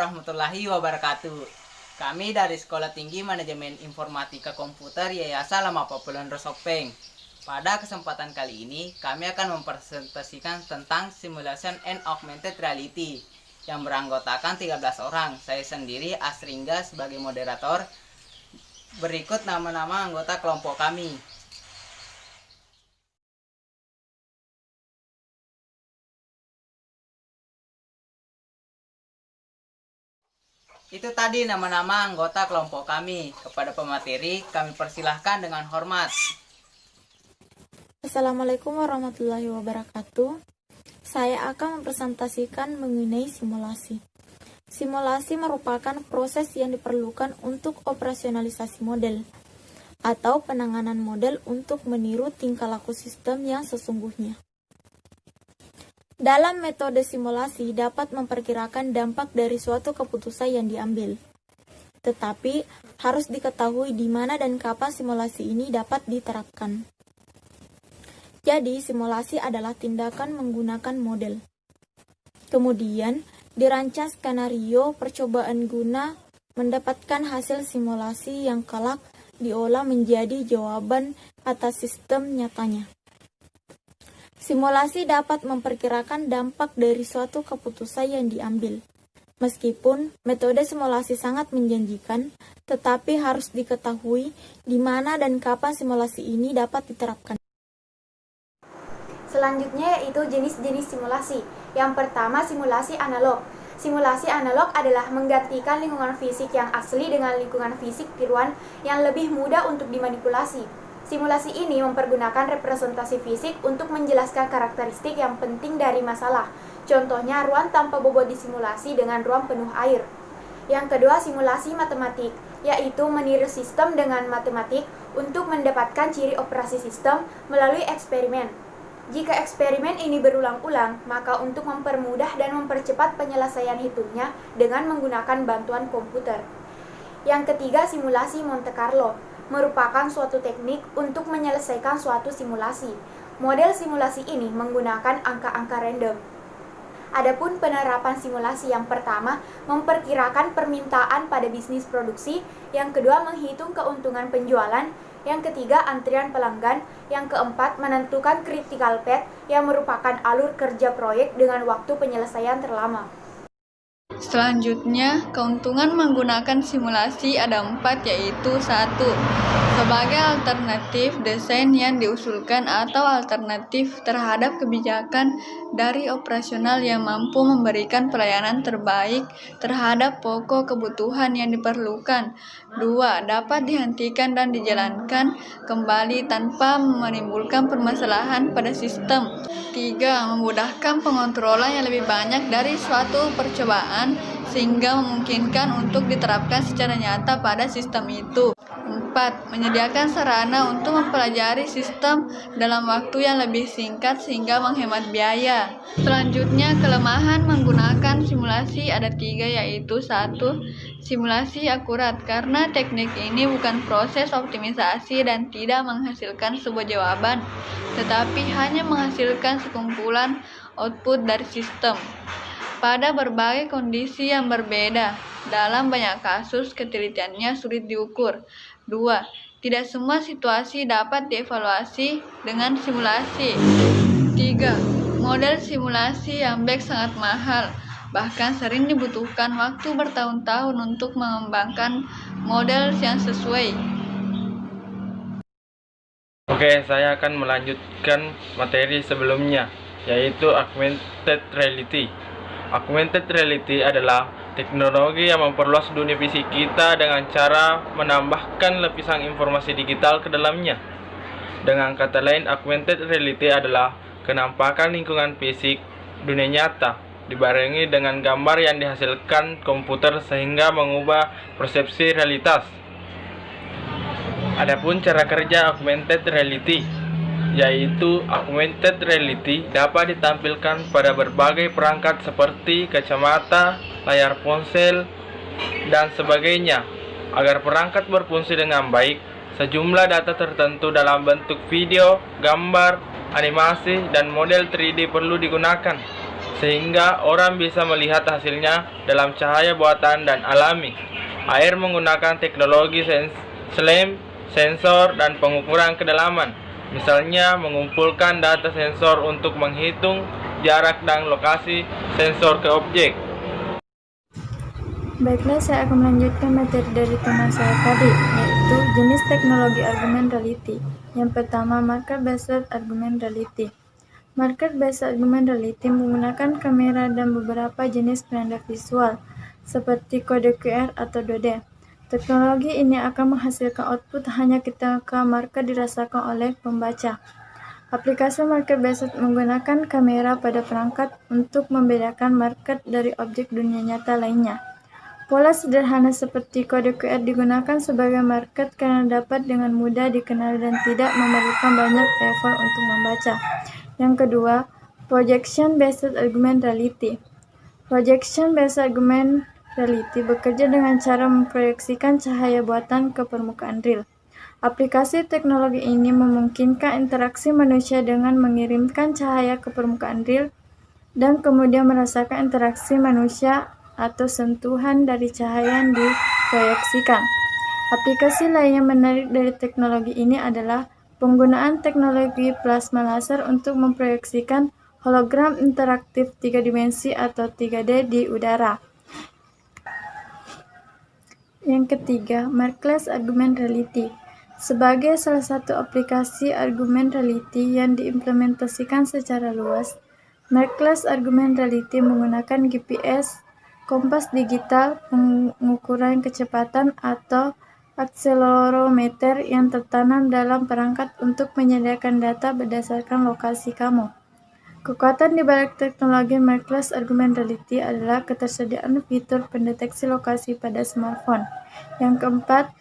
warahmatullahi wabarakatuh. Kami dari Sekolah Tinggi Manajemen Informatika Komputer Yayasan Lama Populer Sopeng. Pada kesempatan kali ini, kami akan mempresentasikan tentang Simulation and Augmented Reality yang beranggotakan 13 orang. Saya sendiri, Asringga, sebagai moderator. Berikut nama-nama anggota kelompok kami. Itu tadi nama-nama anggota kelompok kami. Kepada pemateri, kami persilahkan dengan hormat. Assalamualaikum warahmatullahi wabarakatuh. Saya akan mempresentasikan mengenai simulasi. Simulasi merupakan proses yang diperlukan untuk operasionalisasi model atau penanganan model untuk meniru tingkah laku sistem yang sesungguhnya. Dalam metode simulasi dapat memperkirakan dampak dari suatu keputusan yang diambil. Tetapi harus diketahui di mana dan kapan simulasi ini dapat diterapkan. Jadi, simulasi adalah tindakan menggunakan model. Kemudian, dirancang skenario percobaan guna mendapatkan hasil simulasi yang kelak diolah menjadi jawaban atas sistem nyatanya. Simulasi dapat memperkirakan dampak dari suatu keputusan yang diambil. Meskipun metode simulasi sangat menjanjikan, tetapi harus diketahui di mana dan kapan simulasi ini dapat diterapkan. Selanjutnya yaitu jenis-jenis simulasi. Yang pertama, simulasi analog. Simulasi analog adalah menggantikan lingkungan fisik yang asli dengan lingkungan fisik tiruan yang lebih mudah untuk dimanipulasi. Simulasi ini mempergunakan representasi fisik untuk menjelaskan karakteristik yang penting dari masalah. Contohnya, ruang tanpa bobot disimulasi dengan ruang penuh air. Yang kedua, simulasi matematik, yaitu meniru sistem dengan matematik untuk mendapatkan ciri operasi sistem melalui eksperimen. Jika eksperimen ini berulang-ulang, maka untuk mempermudah dan mempercepat penyelesaian hitungnya dengan menggunakan bantuan komputer. Yang ketiga, simulasi Monte Carlo merupakan suatu teknik untuk menyelesaikan suatu simulasi. Model simulasi ini menggunakan angka-angka random. Adapun penerapan simulasi yang pertama memperkirakan permintaan pada bisnis produksi, yang kedua menghitung keuntungan penjualan, yang ketiga antrian pelanggan, yang keempat menentukan critical path yang merupakan alur kerja proyek dengan waktu penyelesaian terlama. Selanjutnya, keuntungan menggunakan simulasi ada 4, yaitu 1. Sebagai alternatif desain yang diusulkan atau alternatif terhadap kebijakan dari operasional yang mampu memberikan pelayanan terbaik terhadap pokok kebutuhan yang diperlukan. 2. Dapat dihentikan dan dijalankan kembali tanpa menimbulkan permasalahan pada sistem. 3. Memudahkan pengontrolan yang lebih banyak dari suatu percobaan sehingga memungkinkan untuk diterapkan secara nyata pada sistem itu. 4. Menyediakan sarana untuk mempelajari sistem dalam waktu yang lebih singkat sehingga menghemat biaya. Selanjutnya, kelemahan menggunakan simulasi ada 3, yaitu 1. Simulasi akurat, karena teknik ini bukan proses optimisasi dan tidak menghasilkan sebuah jawaban, tetapi hanya menghasilkan sekumpulan output dari sistem pada berbagai kondisi yang berbeda. Dalam banyak kasus, ketelitiannya sulit diukur. 2. Tidak semua situasi dapat dievaluasi dengan simulasi. 3. Model simulasi yang baik sangat mahal, bahkan sering dibutuhkan waktu bertahun-tahun untuk mengembangkan model yang sesuai. Oke, saya akan melanjutkan materi sebelumnya, yaitu Augmented Reality. Augmented Reality adalah teknologi yang memperluas dunia fisik kita dengan cara menambahkan lapisan informasi digital ke dalamnya. Dengan kata lain, Augmented Reality adalah kenampakan lingkungan fisik dunia nyata dibarengi dengan gambar yang dihasilkan komputer sehingga mengubah persepsi realitas. Adapun cara kerja Augmented Reality, yaitu Augmented Reality dapat ditampilkan pada berbagai perangkat seperti kacamata, layar ponsel, dan sebagainya. Agar perangkat berfungsi dengan baik, sejumlah data tertentu dalam bentuk video, gambar, animasi, dan model 3D perlu digunakan. sehingga orang bisa melihat hasilnya dalam cahaya buatan dan alami. Air menggunakan teknologi SLAM, sensor, dan pengukuran kedalaman. Misalnya, mengumpulkan data sensor untuk menghitung jarak dan lokasi sensor ke objek. Baiklah, saya akan melanjutkan materi dari teman saya tadi, yaitu jenis teknologi argument reality. Yang pertama, marker-based argument reality. Marker-based argument reality menggunakan kamera dan beberapa jenis penanda visual, seperti kode QR atau 2D. Teknologi ini akan menghasilkan output hanya ketika marker dirasakan oleh pembaca. Aplikasi marker-based menggunakan kamera pada perangkat untuk membedakan marker dari objek dunia nyata lainnya. Pola sederhana seperti kode QR digunakan sebagai marker karena dapat dengan mudah dikenali dan tidak memerlukan banyak effort untuk membaca. Yang kedua, projection-based argument reality. Projection-based argument reality bekerja dengan cara memproyeksikan cahaya buatan ke permukaan real. Aplikasi teknologi ini memungkinkan interaksi manusia dengan mengirimkan cahaya ke permukaan real dan kemudian merasakan interaksi manusia atau sentuhan dari cahaya yang diproyeksikan. Aplikasi lain yang menarik dari teknologi ini adalah penggunaan teknologi plasma laser untuk memproyeksikan hologram interaktif 3 dimensi atau 3D di udara. Yang ketiga, markerless argument reality. Sebagai salah satu aplikasi argument reality yang diimplementasikan secara luas, markerless argument reality menggunakan GPS, kompas digital, pengukuran kecepatan atau akselerometer yang tertanam dalam perangkat untuk menyediakan data berdasarkan lokasi kamu. Kekuatan di balik teknologi markerless argument reality adalah ketersediaan fitur pendeteksi lokasi pada smartphone. Yang keempat,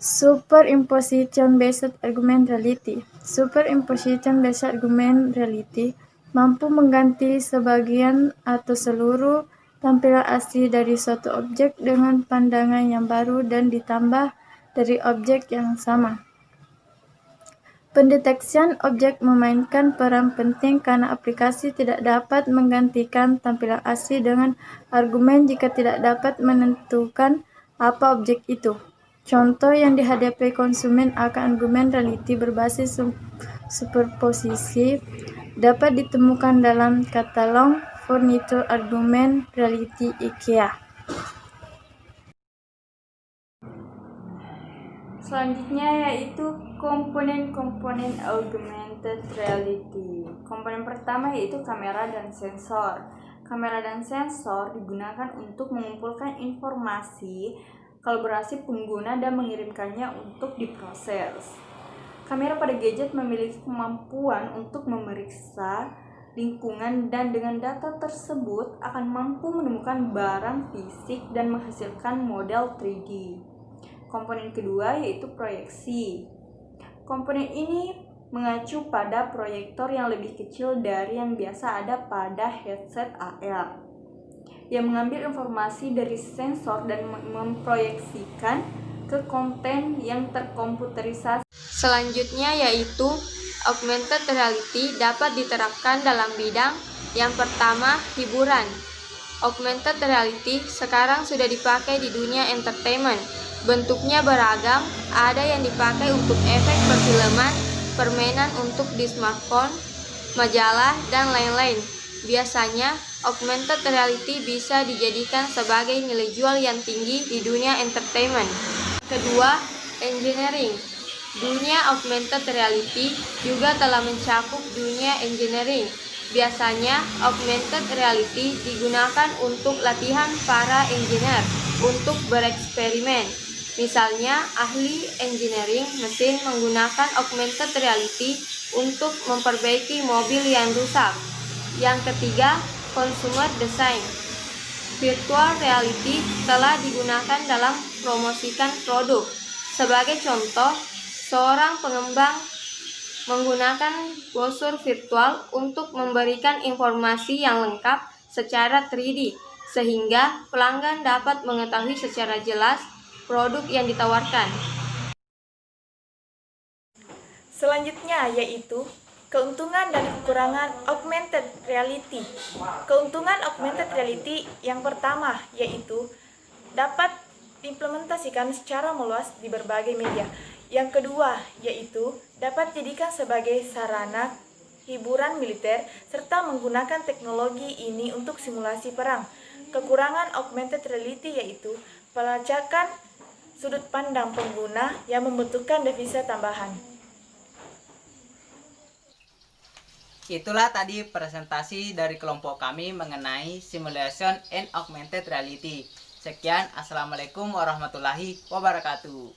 superimposition-based argument reality. Superimposition-based argument reality mampu mengganti sebagian atau seluruh tampilan asli dari suatu objek dengan pandangan yang baru dan ditambah dari objek yang sama. Pendeteksian objek memainkan peran penting karena aplikasi tidak dapat menggantikan tampilan asli dengan argumen jika tidak dapat menentukan apa objek itu. Contoh yang dihadapi konsumen akan argumen reality berbasis superposisi dapat ditemukan dalam katalog furniture argument reality IKEA. Selanjutnya yaitu komponen-komponen augmented reality. Komponen pertama yaitu kamera dan sensor. Kamera dan sensor digunakan untuk mengumpulkan informasi kalibrasi pengguna dan mengirimkannya untuk diproses. Kamera pada gadget memiliki kemampuan untuk memeriksa lingkungan dan dengan data tersebut akan mampu menemukan barang fisik dan menghasilkan model 3D. Komponen kedua yaitu proyeksi. Komponen ini mengacu pada proyektor yang lebih kecil dari yang biasa ada pada headset AR, yang mengambil informasi dari sensor dan memproyeksikan ke konten yang terkomputerisasi. Selanjutnya yaitu augmented reality dapat diterapkan dalam bidang yang pertama, hiburan. Augmented reality sekarang sudah dipakai di dunia entertainment. Bentuknya beragam, ada yang dipakai untuk efek perfilman, permainan untuk di smartphone, majalah, dan lain-lain. Biasanya, augmented reality bisa dijadikan sebagai nilai jual yang tinggi di dunia entertainment. Kedua, engineering. Dunia augmented reality juga telah mencakup dunia engineering. Biasanya, augmented reality digunakan untuk latihan para engineer untuk bereksperimen. Misalnya, ahli engineering mesin menggunakan augmented reality untuk memperbaiki mobil yang rusak. Yang ketiga, consumer design. Virtual reality telah digunakan dalam promosikan produk. Sebagai contoh, seorang pengembang menggunakan brosur virtual untuk memberikan informasi yang lengkap secara 3D, sehingga pelanggan dapat mengetahui secara jelas produk yang ditawarkan. Selanjutnya yaitu Keuntungan dan kekurangan augmented reality. Keuntungan augmented reality yang pertama yaitu dapat diimplementasikan secara meluas di berbagai media. Yang kedua yaitu dapat dijadikan sebagai sarana hiburan militer serta menggunakan teknologi ini untuk simulasi perang. Kekurangan augmented reality yaitu pelacakan sudut pandang pengguna yang membutuhkan devisa tambahan. Itulah tadi presentasi dari kelompok kami mengenai simulation and augmented reality. Sekian, Assalamualaikum warahmatullahi wabarakatuh.